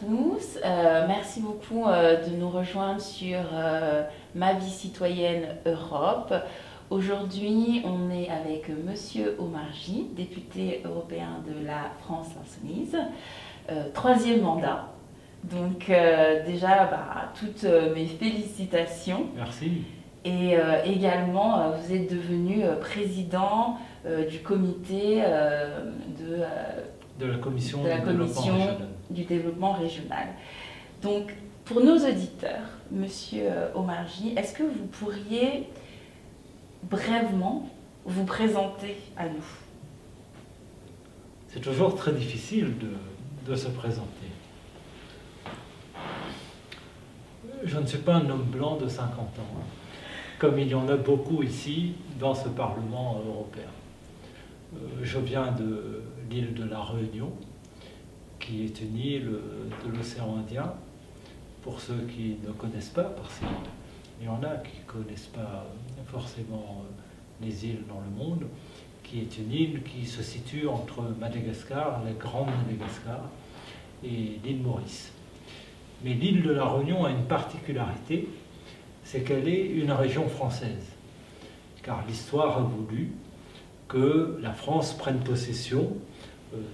tous. Merci beaucoup de nous rejoindre sur Ma vie citoyenne Europe. Aujourd'hui, on est avec Monsieur Omarjee, député européen de la France Insoumise, troisième mandat. Donc déjà, toutes mes félicitations. Merci. Et également, vous êtes devenu président du comité de la commission, du développement régional. Donc, pour nos auditeurs, Monsieur Omarjee, est-ce que vous pourriez brièvement vous présenter à nous? C'est toujours très difficile de se présenter. Je ne suis pas un homme blanc de 50 ans, comme il y en a beaucoup ici dans ce Parlement européen. Je viens de l'île de la Réunion, qui est une île de l'océan Indien. Pour ceux qui ne connaissent pas, parce qu'il y en a qui ne connaissent pas forcément les îles dans le monde, qui est une île qui se situe entre Madagascar, la Grande Madagascar, et l'île Maurice. Mais l'île de la Réunion a une particularité, c'est qu'elle est une région française, car l'histoire a voulu que la France prenne possession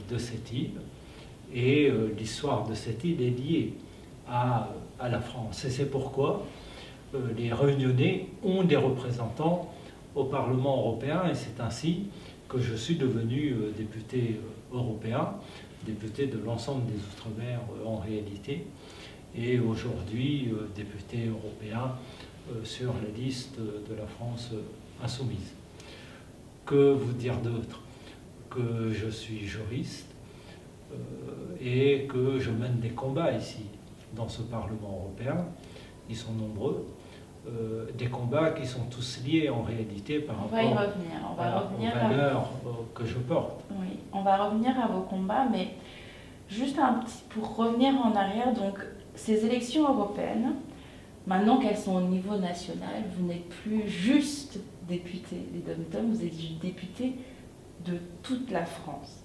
de cette île, et l'histoire de cette île est liée à la France. Et c'est pourquoi les Réunionnais ont des représentants au Parlement européen, et c'est ainsi que je suis devenu député européen, député de l'ensemble des Outre-mer en réalité, et aujourd'hui député européen sur la liste de la France insoumise. Que vous dire d'autre? Que je suis juriste et que je mène des combats ici, dans ce Parlement européen. Ils sont nombreux. Des combats qui sont tous liés en réalité par rapport aux valeurs que je porte. Oui, on va revenir à vos combats, mais juste pour revenir en arrière, donc ces élections européennes, maintenant qu'elles sont au niveau national, vous n'êtes plus juste député des DOM-TOM, vous êtes député de toute la France.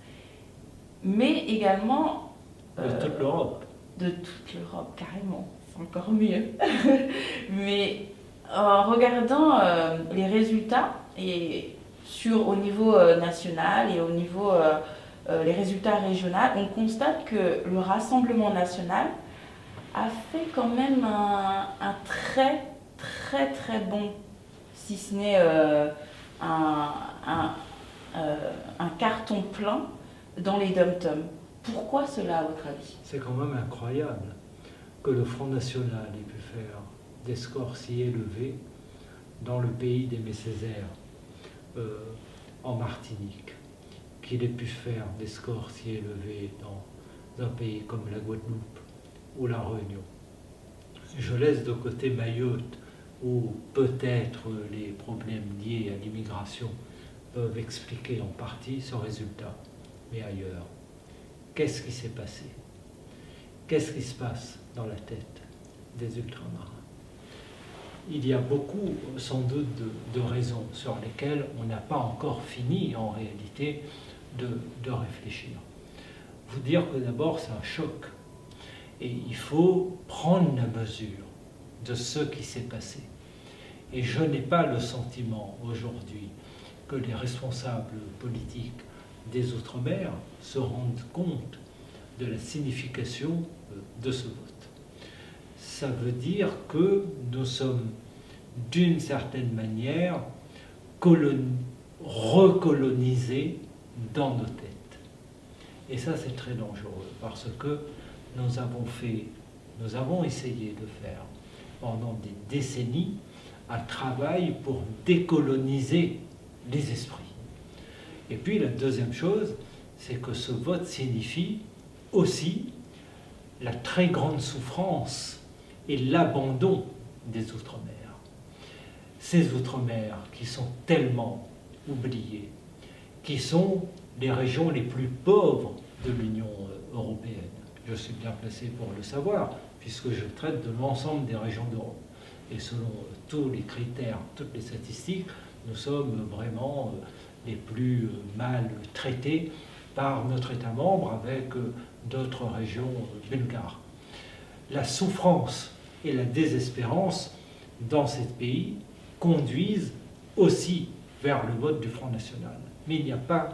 Mais également... de toute l'Europe. De toute l'Europe, carrément. C'est encore mieux. Mais en regardant les résultats, et au niveau national et au niveau les résultats régionaux, on constate que le Rassemblement national a fait quand même un très très très bon, si ce n'est un carton plein dans les DOM-TOM. Pourquoi cela, à votre avis? C'est quand même incroyable que le Front National ait pu faire des scores si élevés dans le pays d'Aimé Césaire, en Martinique, qu'il ait pu faire des scores si élevés dans un pays comme la Guadeloupe ou la Réunion. Je laisse de côté Mayotte, où peut-être les problèmes liés à l'immigration peuvent expliquer en partie ce résultat, mais ailleurs. Qu'est-ce qui s'est passé? Qu'est-ce qui se passe dans la tête des ultramarins? Il y a beaucoup, sans doute, de raisons sur lesquelles on n'a pas encore fini, en réalité, de réfléchir. Vous dire que d'abord, c'est un choc. Et il faut prendre la mesure de ce qui s'est passé. Et je n'ai pas le sentiment, aujourd'hui, que les responsables politiques des Outre-mer se rendent compte de la signification de ce vote. Ça veut dire que nous sommes, d'une certaine manière, recolonisés dans nos têtes. Et ça, c'est très dangereux, parce que nous avons essayé de faire, pendant des décennies, un travail pour décoloniser les esprits. Et puis la deuxième chose, c'est que ce vote signifie aussi la très grande souffrance et l'abandon des Outre-mer. Ces Outre-mer qui sont tellement oubliés, qui sont les régions les plus pauvres de l'Union européenne. Je suis bien placé pour le savoir, puisque je traite de l'ensemble des régions d'Europe. Et selon tous les critères, toutes les statistiques, nous sommes vraiment les plus mal traités par notre État membre avec d'autres régions bulgares. la souffrance et la désespérance dans ces pays conduisent aussi vers le vote du Front National. Mais il n'y a pas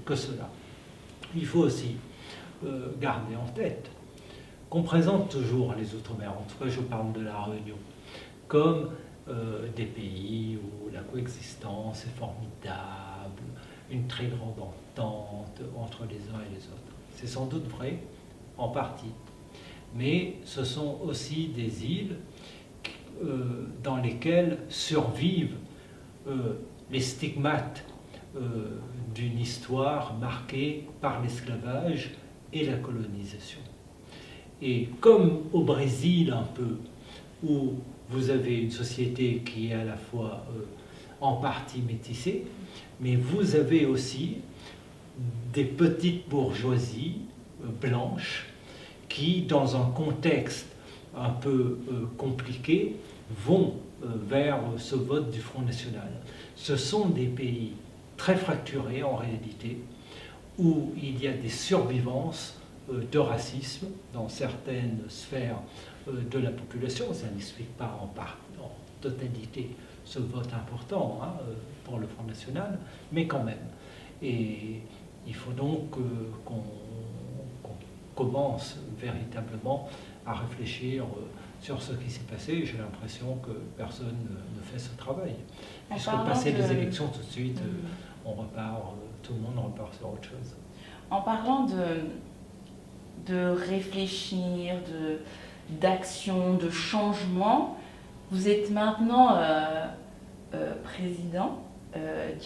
que cela. Il faut aussi garder en tête qu'on présente toujours les Outre-mer, en tout cas je parle de la Réunion, comme des pays où la coexistence est formidable, une très grande entente entre les uns et les autres. C'est sans doute vrai, en partie, mais ce sont aussi des îles dans lesquelles survivent les stigmates d'une histoire marquée par l'esclavage et la colonisation. Et comme au Brésil un peu, où vous avez une société qui est à la fois en partie métissée, mais vous avez aussi des petites bourgeoisies blanches qui, dans un contexte un peu compliqué, vont vers ce vote du Front National. Ce sont des pays très fracturés en réalité, où il y a des survivances de racisme dans certaines sphères de la population. Ça n'explique pas en totalité ce vote important pour le Front National, mais quand même. Et il faut donc qu'on commence véritablement à réfléchir sur ce qui s'est passé. J'ai l'impression que personne ne fait ce travail. Puisque passer les élections tout de suite, on repart, tout le monde repart sur autre chose. En parlant de réfléchir, d'action, de changement, vous êtes maintenant président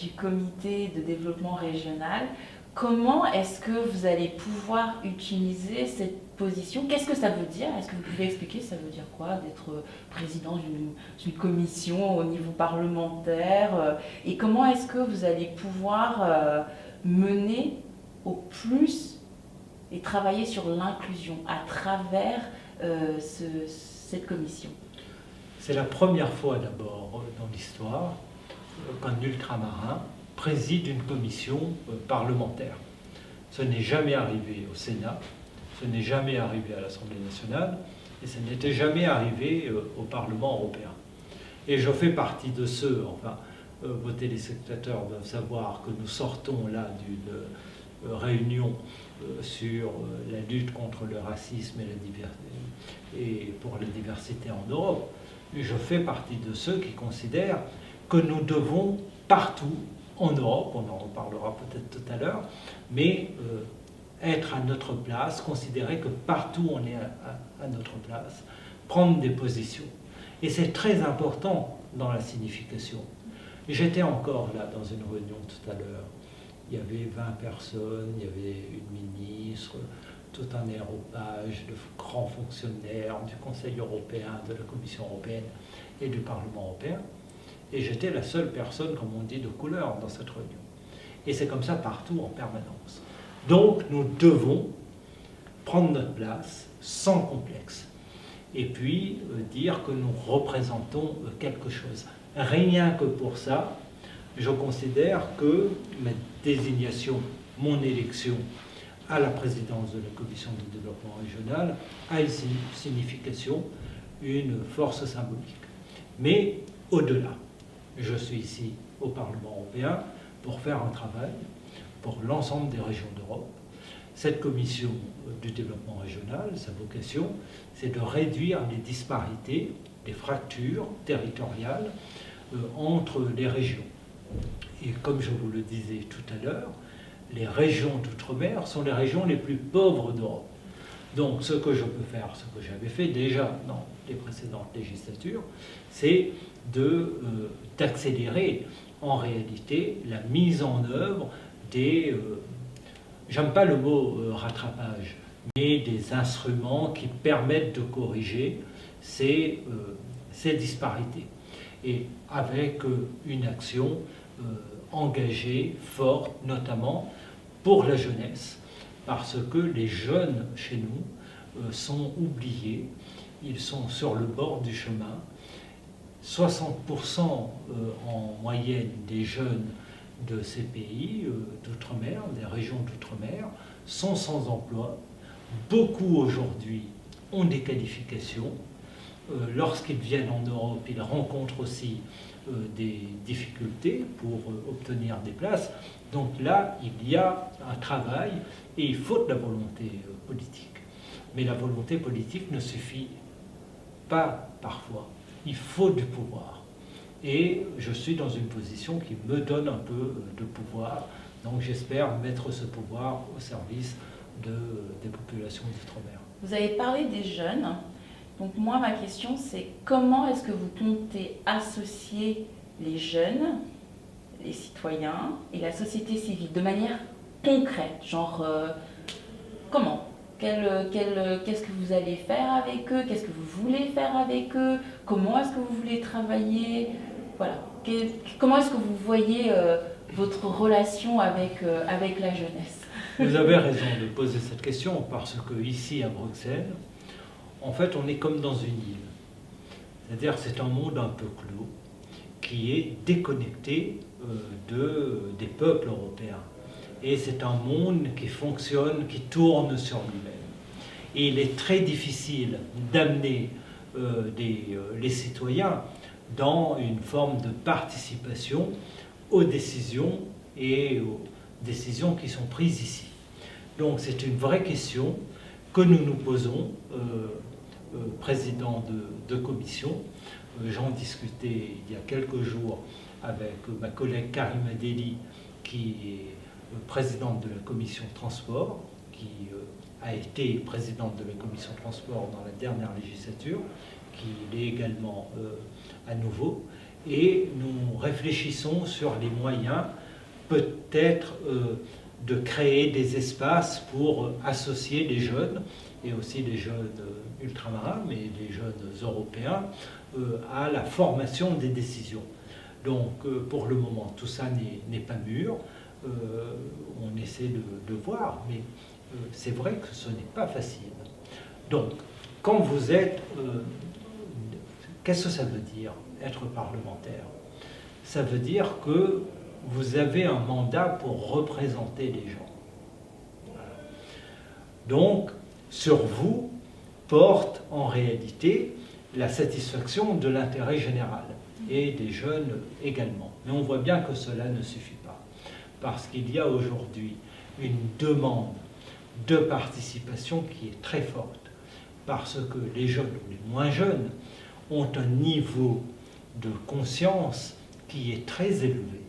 du comité de développement régional. Comment est-ce que vous allez pouvoir utiliser cette position? Qu'est-ce que ça veut dire? Est-ce que vous pouvez expliquer ça veut dire quoi d'être président d'une commission au niveau parlementaire? Et comment est-ce que vous allez pouvoir mener au plus et travailler sur l'inclusion à travers cette commission? C'est la première fois d'abord dans l'histoire qu'un ultramarin préside une commission parlementaire. Ce n'est jamais arrivé au Sénat, ce n'est jamais arrivé à l'Assemblée nationale et ce n'était jamais arrivé au Parlement européen. Et je fais partie de ceux, enfin, vos téléspectateurs doivent savoir que nous sortons là d'une réunion sur la lutte contre le racisme et pour la diversité en Europe. Et je fais partie de ceux qui considèrent que nous devons partout en Europe, on en reparlera peut-être tout à l'heure, mais être à notre place, considérer que partout on est à notre place, prendre des positions. Et c'est très important dans la signification. J'étais encore là dans une réunion tout à l'heure. Il y avait 20 personnes, il y avait une ministre, tout un aéropage de grands fonctionnaires du Conseil européen, de la Commission européenne et du Parlement européen. Et j'étais la seule personne, comme on dit, de couleur dans cette réunion. Et c'est comme ça partout, en permanence. Donc, nous devons prendre notre place sans complexe. Et puis, dire que nous représentons quelque chose. Rien que pour ça, je considère que ma désignation, mon élection à la présidence de la Commission de développement régional a une signification, une force symbolique. Mais au-delà, je suis ici au Parlement européen pour faire un travail pour l'ensemble des régions d'Europe. Cette commission du développement régional, sa vocation, c'est de réduire les disparités, les fractures territoriales entre les régions. Et comme je vous le disais tout à l'heure, les régions d'outre-mer sont les régions les plus pauvres d'Europe. Donc ce que je peux faire, ce que j'avais fait déjà dans les précédentes législatures, c'est d'accélérer en réalité la mise en œuvre des, j'aime pas le mot rattrapage, mais des instruments qui permettent de corriger ces disparités. Et avec une action engagée, forte, notamment pour la jeunesse, parce que les jeunes chez nous sont oubliés, ils sont sur le bord du chemin. 60% en moyenne des jeunes de ces pays d'outre-mer, des régions d'outre-mer, sont sans emploi. Beaucoup aujourd'hui ont des qualifications. Lorsqu'ils viennent en Europe, ils rencontrent aussi des difficultés pour obtenir des places. Donc là, il y a un travail et il faut de la volonté politique. Mais la volonté politique ne suffit pas parfois. Il faut du pouvoir. Et je suis dans une position qui me donne un peu de pouvoir. Donc j'espère mettre ce pouvoir au service des populations d'outre-mer. Vous avez parlé des jeunes. Donc moi, ma question, c'est comment est-ce que vous comptez associer les jeunes, les citoyens et la société civile de manière concrète? Genre, comment? Qu'est-ce que vous allez faire avec eux? Qu'est-ce que vous voulez faire avec eux? Comment est-ce que vous voulez travailler? Voilà. Comment est-ce que vous voyez votre relation avec la jeunesse? Vous avez raison de poser cette question parce que ici à Bruxelles, en fait, on est comme dans une île. C'est-à-dire que c'est un monde un peu clos qui est déconnecté des peuples européens. Et c'est un monde qui fonctionne, qui tourne sur lui-même. Et il est très difficile d'amener les citoyens dans une forme de participation aux décisions et aux décisions qui sont prises ici. Donc c'est une vraie question que nous nous posons, président de commission. J'en discutais il y a quelques jours avec ma collègue Karima Deli, qui est présidente de la commission transport, qui a été présidente de la commission transport dans la dernière législature, qui l'est également à nouveau, et nous réfléchissons sur les moyens peut-être de créer des espaces pour associer les jeunes, et aussi les jeunes ultramarins, mais les jeunes européens, à la formation des décisions. Donc pour le moment, tout ça n'est pas mûr. On essaie de voir, mais c'est vrai que ce n'est pas facile. Donc, quand vous êtes... qu'est-ce que ça veut dire, être parlementaire? Ça veut dire que vous avez un mandat pour représenter les gens. Voilà. Donc, sur vous porte en réalité la satisfaction de l'intérêt général et des jeunes également. Mais on voit bien que cela ne suffit pas. Parce qu'il y a aujourd'hui une demande de participation qui est très forte, parce que les jeunes ou les moins jeunes ont un niveau de conscience qui est très élevé,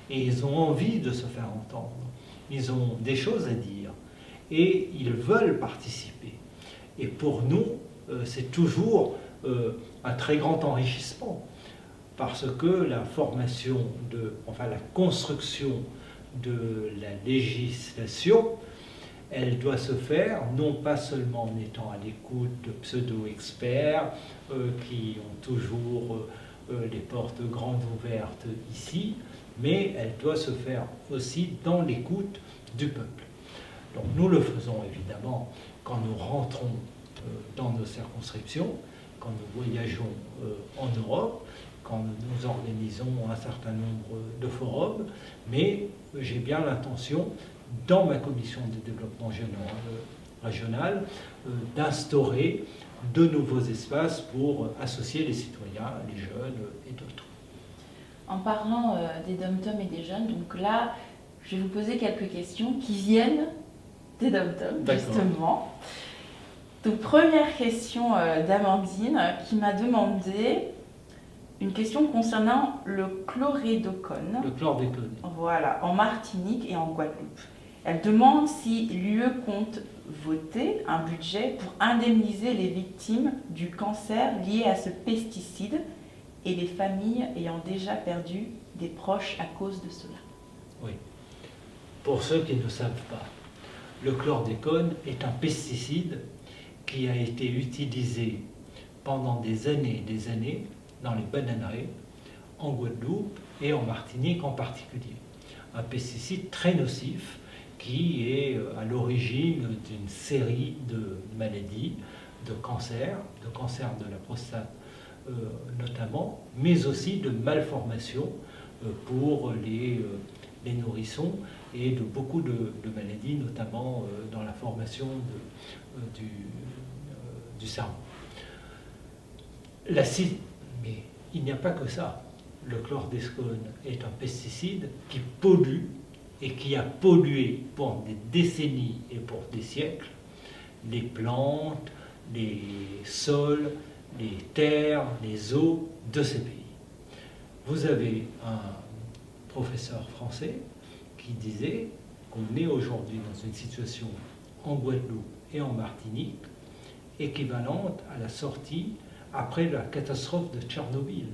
et ils ont envie de se faire entendre, ils ont des choses à dire, et ils veulent participer. Et pour nous, c'est toujours un très grand enrichissement, parce que la formation, la construction de la législation, elle doit se faire non pas seulement en étant à l'écoute de pseudo-experts qui ont toujours les portes grandes ouvertes ici, mais elle doit se faire aussi dans l'écoute du peuple. Donc nous le faisons évidemment quand nous rentrons dans nos circonscriptions, quand nous voyageons en Europe, quand nous organisons un certain nombre de forums, mais j'ai bien l'intention, dans ma commission de développement régional, d'instaurer de nouveaux espaces pour associer les citoyens, les jeunes et d'autres. En parlant des dom-toms et des jeunes, donc là, je vais vous poser quelques questions qui viennent des dom-toms, justement. Donc, première question d'Amandine qui m'a demandé une question concernant le chlordécone. Le chlordécone. Voilà, en Martinique et en Guadeloupe. Elle demande si l'UE compte voter un budget pour indemniser les victimes du cancer lié à ce pesticide et les familles ayant déjà perdu des proches à cause de cela. Oui. Pour ceux qui ne savent pas, le chlordécone est un pesticide qui a été utilisé pendant des années dans les bananeraies, en Guadeloupe et en Martinique en particulier. Un pesticide très nocif qui est à l'origine d'une série de maladies, de cancers de la prostate notamment, mais aussi de malformations pour les nourrissons et de beaucoup de maladies, notamment dans la formation du cerveau. Mais il n'y a pas que ça. Le chlordécone est un pesticide qui pollue et qui a pollué pour des décennies et pour des siècles les plantes, les sols, les terres, les eaux de ces pays. Vous avez un professeur français qui disait qu'on est aujourd'hui dans une situation en Guadeloupe et en Martinique équivalente à la sortie après la catastrophe de Tchernobyl.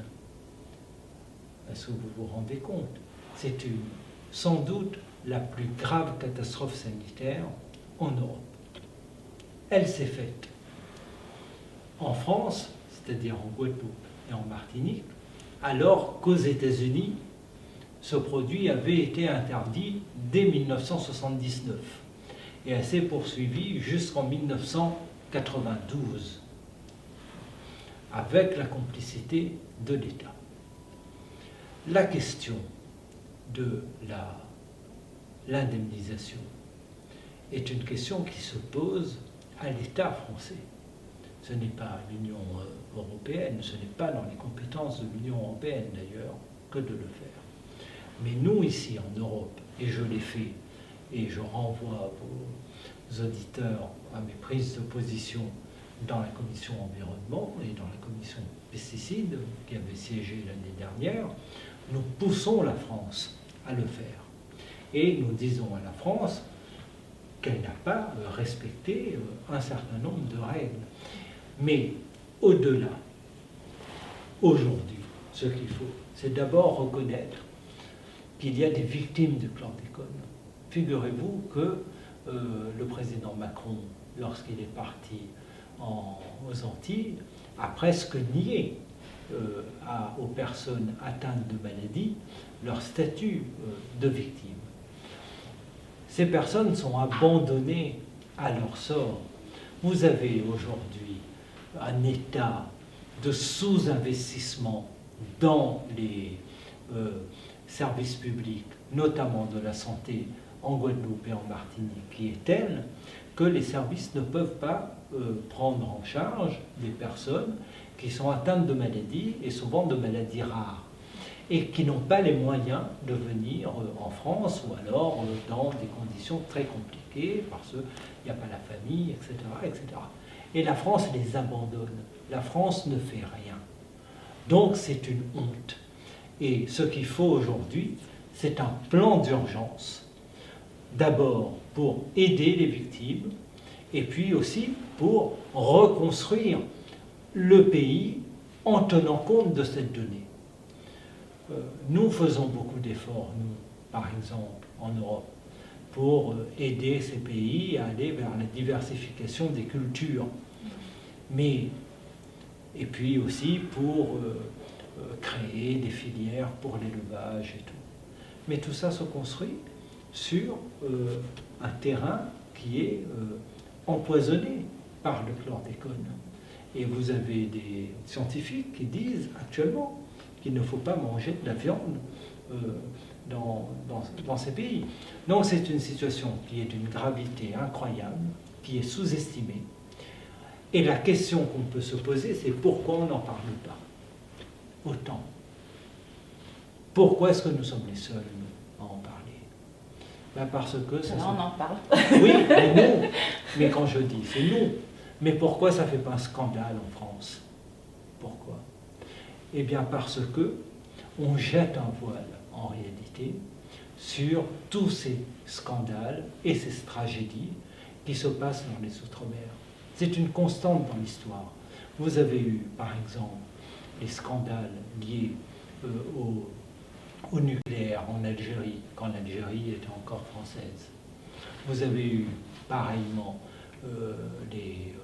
Est-ce que vous vous rendez compte? C'est sans doute la plus grave catastrophe sanitaire en Europe. Elle s'est faite en France, c'est-à-dire en Guadeloupe et en Martinique, alors qu'aux États-Unis, ce produit avait été interdit dès 1979 et elle s'est poursuivie jusqu'en 1992 avec la complicité de l'État. La question de l'indemnisation est une question qui se pose à l'État français. Ce n'est pas l'Union européenne, ce n'est pas dans les compétences de l'Union européenne d'ailleurs que de le faire. Mais nous ici en Europe, et je l'ai fait, et je renvoie vos auditeurs à mes prises de position dans la commission environnement et dans la commission pesticides qui avait siégé l'année dernière, nous poussons la France à le faire. Et nous disons à la France qu'elle n'a pas respecté un certain nombre de règles. Mais au-delà, aujourd'hui, ce qu'il faut, c'est d'abord reconnaître qu'il y a des victimes du chlordécone. Figurez-vous que le président Macron, lorsqu'il est parti aux Antilles, a presque nié aux personnes atteintes de maladies leur statut de victime. Ces personnes sont abandonnées à leur sort. Vous avez aujourd'hui un état de sous-investissement dans les services publics, notamment de la santé en Guadeloupe et en Martinique, qui est tel que les services ne peuvent pas prendre en charge des personnes qui sont atteintes de maladies, et souvent de maladies rares, et qui n'ont pas les moyens de venir en France, ou alors dans des conditions très compliquées, parce qu'il n'y a pas la famille, etc., etc. Et la France les abandonne. La France ne fait rien. Donc c'est une honte. Et ce qu'il faut aujourd'hui, c'est un plan d'urgence, d'abord pour aider les victimes, et puis aussi pour reconstruire le pays en tenant compte de cette donnée. Nous faisons beaucoup d'efforts, nous, par exemple, en Europe, pour aider ces pays à aller vers la diversification des cultures. Et puis aussi pour créer des filières pour l'élevage et tout. Mais tout ça se construit sur un terrain qui est empoisonné par le chlordécone. Et vous avez des scientifiques qui disent actuellement qu'il ne faut pas manger de la viande dans ces pays. Donc c'est une situation qui est d'une gravité incroyable, qui est sous-estimée. Et la question qu'on peut se poser, c'est pourquoi on n'en parle pas autant? Pourquoi est-ce que nous sommes les seuls, nous, à en parler? Parce que... Ça on en parle. Oui, mais nous. Mais quand je dis, c'est nous. Mais pourquoi ça ne fait pas un scandale en France? Pourquoi? Eh bien parce que on jette un voile, en réalité, sur tous ces scandales et ces tragédies qui se passent dans les Outre-mer. C'est une constante dans l'histoire. Vous avez eu, par exemple, les scandales liés au nucléaire en Algérie, quand l'Algérie était encore française. Vous avez eu, pareillement, les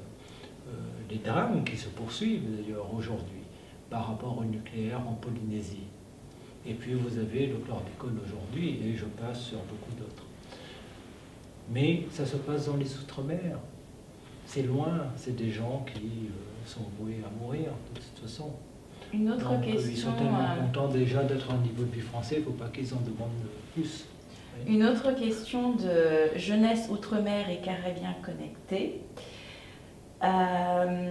drames qui se poursuivent, d'ailleurs, aujourd'hui, par rapport au nucléaire en Polynésie. Et puis vous avez le chlordécone aujourd'hui, et je passe sur beaucoup d'autres. Mais ça se passe dans les Outre-mer. C'est loin, c'est des gens qui sont voués à mourir, de toute façon. Une autre question... Ils sont tellement contents déjà d'être au niveau du français, il ne faut pas qu'ils en demandent plus. Oui. Une autre question de Jeunesse Outre-mer et Caribien Connecté. Euh,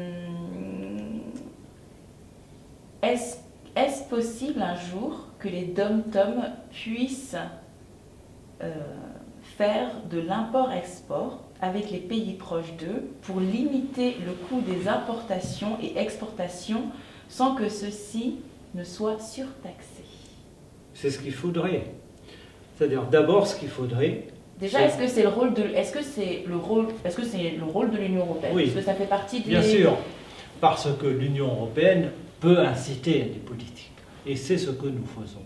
est-ce, est-ce possible un jour que les dom-toms puissent euh, faire de l'import-export avec les pays proches d'eux pour limiter le coût des importations et exportations sans que ceux-ci ne soient surtaxés? C'est ce qu'il faudrait. C'est-à-dire, d'abord, ce qu'il faudrait... Déjà, est-ce que c'est le rôle de, l'Union européenne? Oui. Est-ce que ça fait partie des... Bien sûr, parce que l'Union européenne peut inciter à des politiques. Et c'est ce que nous faisons.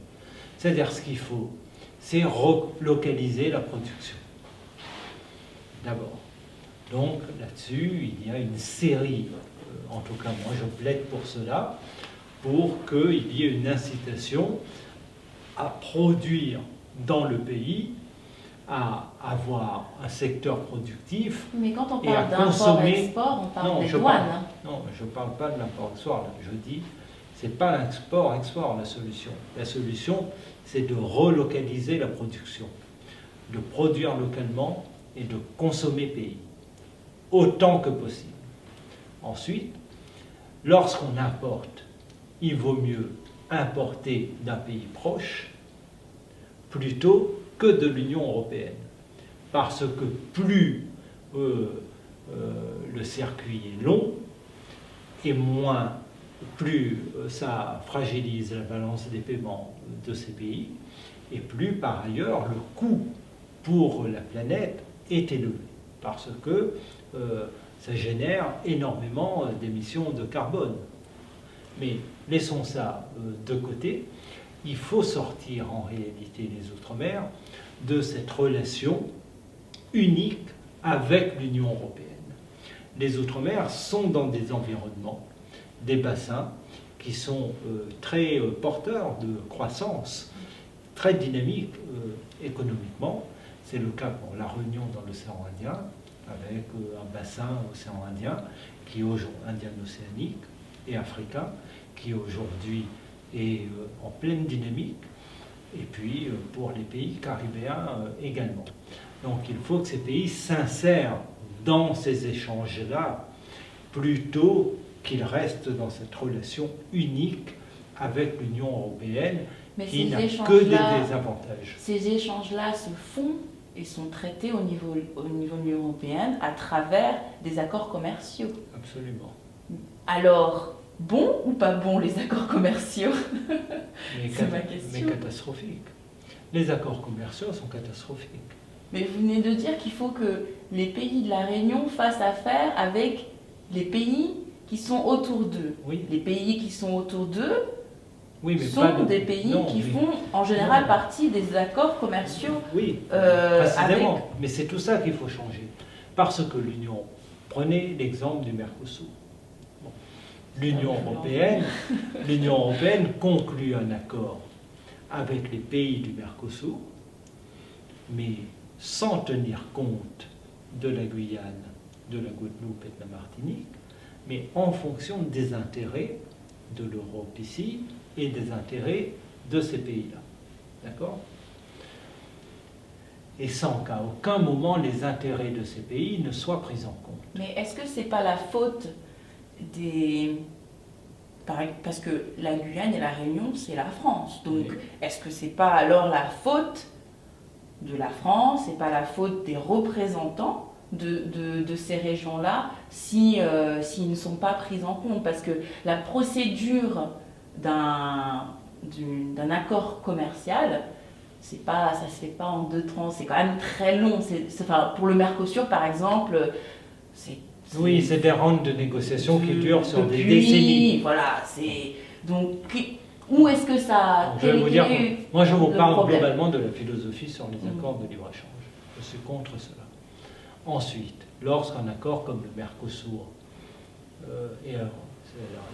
C'est-à-dire, ce qu'il faut, c'est relocaliser la production. D'abord. Donc, là-dessus, il y a une série, en tout cas, moi, je plaide pour cela, pour qu'il y ait une incitation à produire dans le pays, à avoir un secteur productif. Mais quand on Et à parle consommer- d'import-export, on parle Non, des je douanes. parle- Non, je ne parle pas de l'import-export. Je dis, c'est pas l'import-export la solution. La solution, c'est de relocaliser la production, de produire localement et de consommer pays, autant que possible. Ensuite, lorsqu'on importe, il vaut mieux importer d'un pays proche plutôt que de l'Union européenne. Parce que plus le circuit est long, et plus ça fragilise la balance des paiements de ces pays, et plus par ailleurs le coût pour la planète est élevé, parce que ça génère énormément d'émissions de carbone. Mais laissons ça de côté. Il faut sortir en réalité les Outre-mer de cette relation unique avec l'Union européenne. Les Outre-mer sont dans des environnements, des bassins qui sont très porteurs de croissance, très dynamiques économiquement. C'est le cas pour La Réunion dans l'océan Indien, avec un bassin océan Indien, qui est aujourd'hui indien-océanique et africain, qui aujourd'hui est en pleine dynamique, et puis pour les pays caribéens également. Donc il faut que ces pays s'insèrent dans ces échanges-là, plutôt qu'ils restent dans cette relation unique avec l'Union européenne, Mais qui ces n'a que échanges-là- des désavantages. Ces échanges-là se font et sont traités au niveau de l'Union européenne à travers des accords commerciaux. Absolument. Alors, bon ou pas bon les accords commerciaux? Mais, C'est ma question. mais catastrophiques. Les accords commerciaux sont catastrophiques. Mais vous venez de dire qu'il faut que les pays de la Réunion fassent affaire avec les pays qui sont autour d'eux. Oui, Les pays qui sont autour d'eux oui, mais sont pas de- des pays non, qui mais- font en général Non. partie des accords commerciaux. Oui, avec... précisément. Mais c'est tout ça qu'il faut changer. Parce que l'Union, prenez l'exemple du Mercosur. Bon. L'Union européenne conclut un accord avec les pays du Mercosur, mais sans tenir compte de la Guyane, de la Guadeloupe et de la Martinique, mais en fonction des intérêts de l'Europe ici et des intérêts de ces pays-là. D'accord ? Et sans qu'à aucun moment les intérêts de ces pays ne soient pris en compte. Mais est-ce que c'est pas la faute des... Parce que la Guyane et la Réunion, c'est la France. Donc, Oui. est-ce que c'est pas alors la faute de la France, c'est pas la faute des représentants de ces régions-là s'ils ne sont pas pris en compte? Parce que la procédure d'un accord commercial, ça se fait pas en 2 temps, c'est quand même très long. Enfin, pour le Mercosur, par exemple, Oui, c'est des rounds de négociations qui durent sur des depuis, décennies. Voilà, donc où est-ce que ça... Je vais vous dire, moi je vous le parle problème. globalement de la philosophie sur les accords de libre-échange. Je suis contre cela. Ensuite, lorsqu'un accord comme le Mercosur, il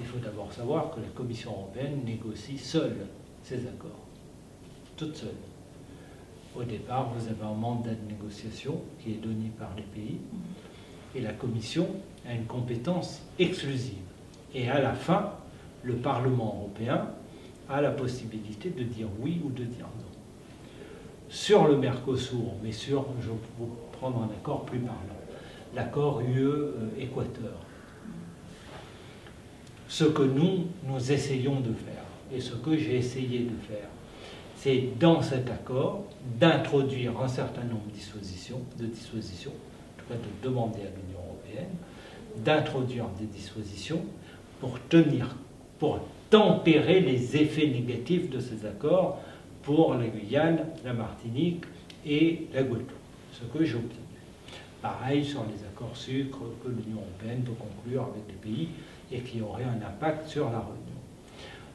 faut d'abord savoir que la Commission européenne négocie seule ces accords, toute seule. Au départ, vous avez un mandat de négociation qui est donné par les pays, et la Commission a une compétence exclusive. Et à la fin, le Parlement européen a la possibilité de dire oui ou de dire non. Sur le Mercosur, je vais vous prendre un accord plus parlant, l'accord UE-Équateur. Ce que nous essayons de faire, et ce que j'ai essayé de faire, c'est dans cet accord d'introduire un certain nombre de dispositions, en tout cas de demander à l'Union européenne, d'introduire des dispositions pour tempérer les effets négatifs de ces accords pour la Guyane, la Martinique et la Guadeloupe, ce que j'ai obtenu. Pareil sur les accords sucre que l'Union européenne peut conclure avec les pays et qui auraient un impact sur la Réunion.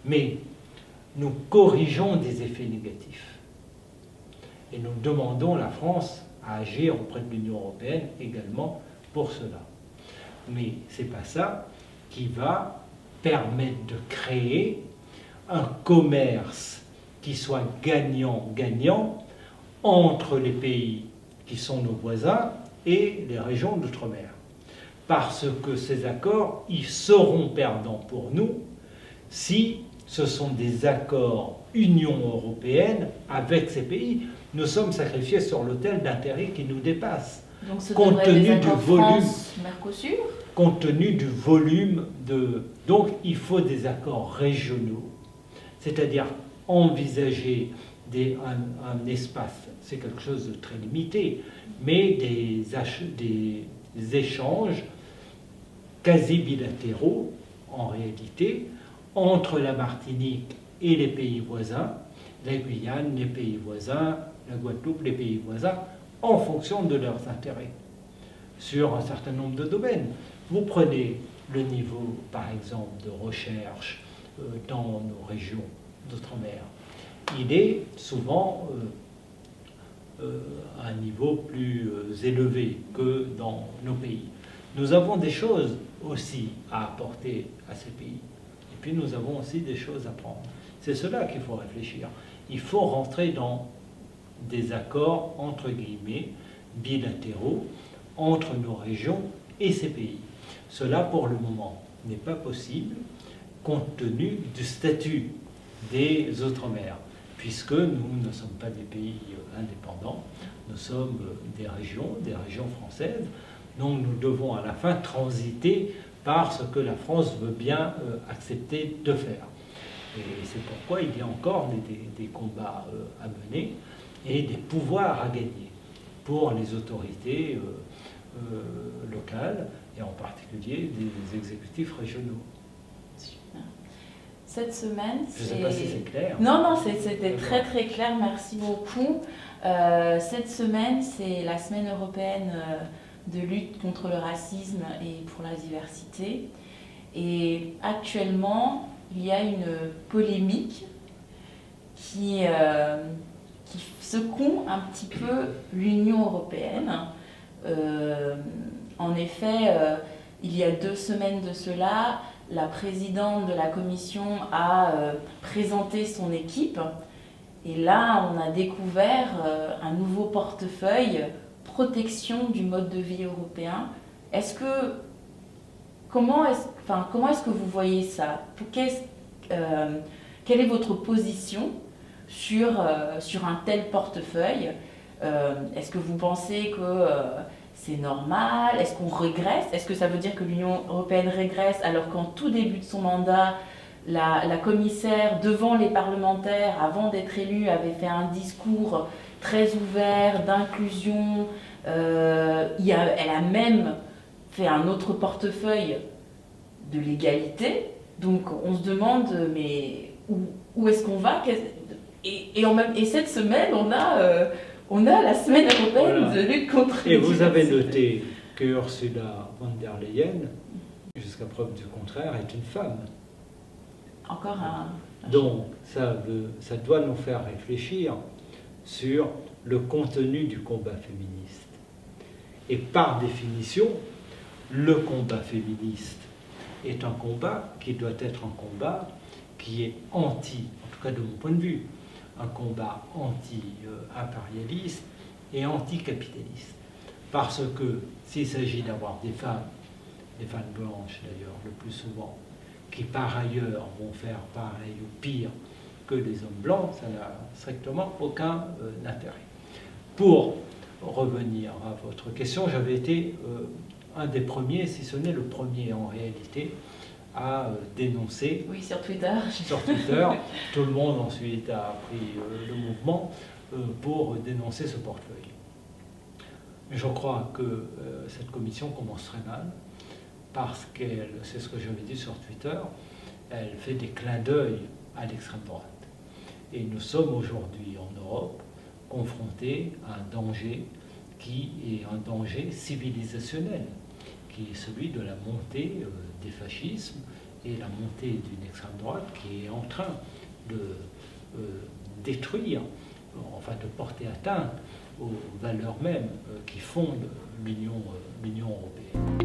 Mais nous corrigeons des effets négatifs. Et nous demandons la France à agir auprès de l'Union européenne également pour cela. Mais ce n'est pas ça qui va permettre de créer un commerce qui soit gagnant-gagnant entre les pays qui sont nos voisins et les régions d'outre-mer. Parce que ces accords, ils seront perdants pour nous si ce sont des accords Union européenne avec ces pays. Nous sommes sacrifiés sur l'autel d'intérêts qui nous dépassent. Donc ce devrait être des accords France-Mercosur ? Compte tenu du volume de... Donc il faut des accords régionaux, c'est-à-dire envisager un espace, c'est quelque chose de très limité, mais des échanges quasi bilatéraux, en réalité, entre la Martinique et les pays voisins, la Guyane, les pays voisins, la Guadeloupe, les pays voisins, en fonction de leurs intérêts, sur un certain nombre de domaines. Vous prenez le niveau, par exemple, de recherche dans nos régions d'outre-mer, il est souvent à un niveau plus élevé que dans nos pays. Nous avons des choses aussi à apporter à ces pays. Et puis nous avons aussi des choses à prendre. C'est cela qu'il faut réfléchir. Il faut rentrer dans des accords, entre guillemets, bilatéraux, entre nos régions et ces pays. Cela, pour le moment, n'est pas possible, compte tenu du statut des Outre-mer, puisque nous ne sommes pas des pays indépendants, nous sommes des régions françaises, donc nous devons à la fin transiter par ce que la France veut bien accepter de faire. Et c'est pourquoi il y a encore des combats à mener et des pouvoirs à gagner pour les autorités locales et en particulier des exécutifs régionaux. Cette semaine, je ne sais pas si c'est clair. Non, c'était très très clair, merci beaucoup. Cette semaine, c'est la semaine européenne de lutte contre le racisme et pour la diversité. Et actuellement, il y a une polémique qui secoue un petit peu l'Union européenne. En effet, il y a 2 semaines de cela, la présidente de la commission a présenté son équipe. Et là, on a découvert un nouveau portefeuille, protection du mode de vie européen. Comment est-ce que vous voyez ça ? Quelle est votre position sur un tel portefeuille ? Est-ce que vous pensez que c'est normal? Est-ce qu'on régresse? Est-ce que ça veut dire que l'Union européenne régresse alors qu'en tout début de son mandat, la commissaire, devant les parlementaires, avant d'être élue, avait fait un discours très ouvert, d'inclusion. Elle a même fait un autre portefeuille de l'égalité. Donc on se demande, mais où est-ce qu'on va? Et cette semaine, on a la semaine européenne de lutte contre les Et vous avez noté que Ursula von der Leyen, jusqu'à preuve du contraire, est une femme. Encore un... Donc, ça doit nous faire réfléchir sur le contenu du combat féministe. Et par définition, le combat féministe est un combat qui doit être un combat qui est en tout cas de mon point de vue, un combat anti-impérialiste et anticapitaliste. Parce que s'il s'agit d'avoir des femmes blanches d'ailleurs le plus souvent, qui par ailleurs vont faire pareil ou pire que les hommes blancs, ça n'a strictement aucun intérêt. Pour revenir à votre question, j'avais été un des premiers, si ce n'est le premier en réalité, a dénoncé Oui, sur Twitter. sur Twitter. Tout le monde ensuite a pris le mouvement pour dénoncer ce portefeuille. Je crois que cette commission commence très mal parce qu'elle, c'est ce que j'avais dit sur Twitter, elle fait des clins d'œil à l'extrême droite. Et nous sommes aujourd'hui en Europe confrontés à un danger qui est un danger civilisationnel, qui est celui de la montée des fascismes et la montée d'une extrême droite qui est en train de détruire, enfin de porter atteinte aux valeurs mêmes qui fondent l'Union européenne.